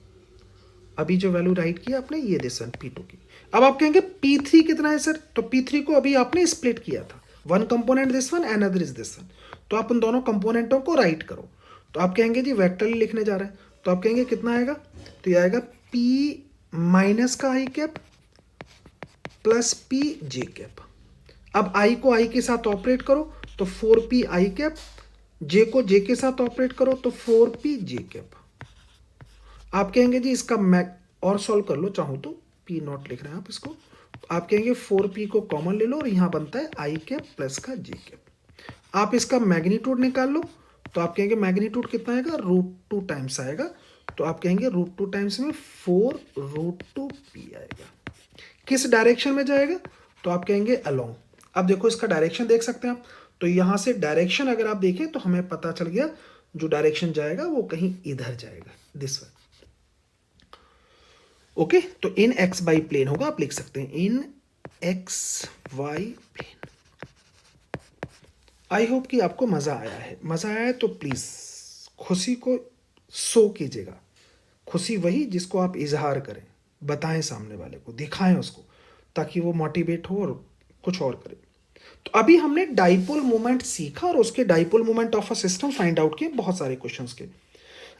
अभी जो वैल्यू राइट किया आपने ये दिस वन P2 की। अब आप कहेंगे P3 कितना है सर, तो P3 को अभी आपने स्प्लिट किया था, one component this one and other is this one, तो आप उन दोनों कंपोनेंटों को राइट करो। तो आप कहेंगे जी वेक्टर लिखने जा रहे हैं, तो आप कहेंगे कितना आएगा, तो ये आएगा P माइनस का I cap plus P J cap. अब I को I के साथ ऑपरेट करो तो 4P I कैप, J को J के साथ ऑपरेट करो तो 4P J कैप। आप कहेंगे जी इसका मैग और सॉल्व कर लो, चाहो तो P नॉट लिख रहे हैं आप इसको, तो आप कहेंगे 4P को कॉमन ले लो और यहाँ बनता है I कैप प्लस का J कैप। आप इसका मैग्नीट्यूड निकाल लो, तो आप कहेंगे मैग्नीट्यूड कितना आएगा, √2 टाइम्स आएगा, तो आप कहेंगे √2 टाइम्स में 4√2P आएगा। किस डायरेक्शन में जाएगा, तो आप कहेंगे अलोंग। अब देखो इसका डायरेक्शन देख सकते हैं आप, तो यहाँ से डायरेक्शन अगर आप देखें तो हमें पता चल गया जो डायरेक्शन जाएगा वो कहीं इधर जाएगा, दिस वन। ओके, तो इन एक्स वाई प्लेन होगा, आप लिख सकते हैं in X Y plane. I hope कि आपको मजा आया है। मजा आया है तो प्लीज खुशी को शो कीजिएगा, खुशी वही जिसको आप इजहार करें, बताएं सामने वाले को, दिखाएं उसको, ताकि वो मोटिवेट हो और कुछ और करे। तो अभी हमने डाइपोल मोमेंट सीखा और उसके dipole moment of a system find out किए, बहुत सारे क्वेश्चंस के।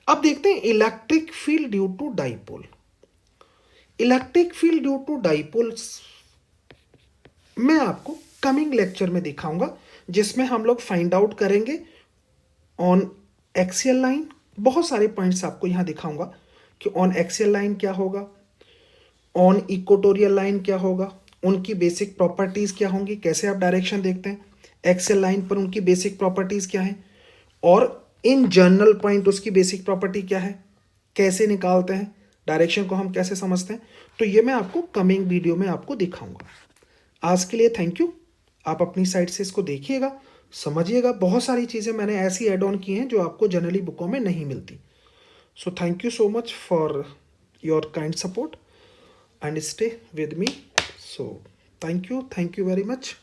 अब देखते हैं electric field due to dipole. Electric field due to dipole मैं आपको कमिंग लेक्चर में दिखाऊंगा, जिसमें हम लोग फाइंड आउट करेंगे ऑन एक्सियल लाइन। बहुत सारे पॉइंट्स आपको यहां दिखाऊंगा कि ऑन एक्सियल लाइन क्या होगा, ऑन इक्वेटोरियल लाइन क्या होगा, उनकी बेसिक प्रॉपर्टीज क्या होंगी, कैसे आप डायरेक्शन देखते हैं, एक्सियल लाइन पर उनकी बेसिक प्रॉपर्टीज क्या है, और इन जनरल पॉइंट उसकी बेसिक प्रॉपर्टी क्या है, कैसे निकालते हैं, डायरेक्शन को हम कैसे समझते हैं। तो ये मैं आपको कमिंग वीडियो में आपको दिखाऊंगा। आज के लिए थैंक यू। आप अपनी साइड से इसको देखिएगा, समझिएगा। बहुत सारी चीज़ें मैंने ऐसी ऐड ऑन की हैं जो आपको जनरली बुकों में नहीं मिलती। So thank you so much for your kind support and stay with me. So thank you very much.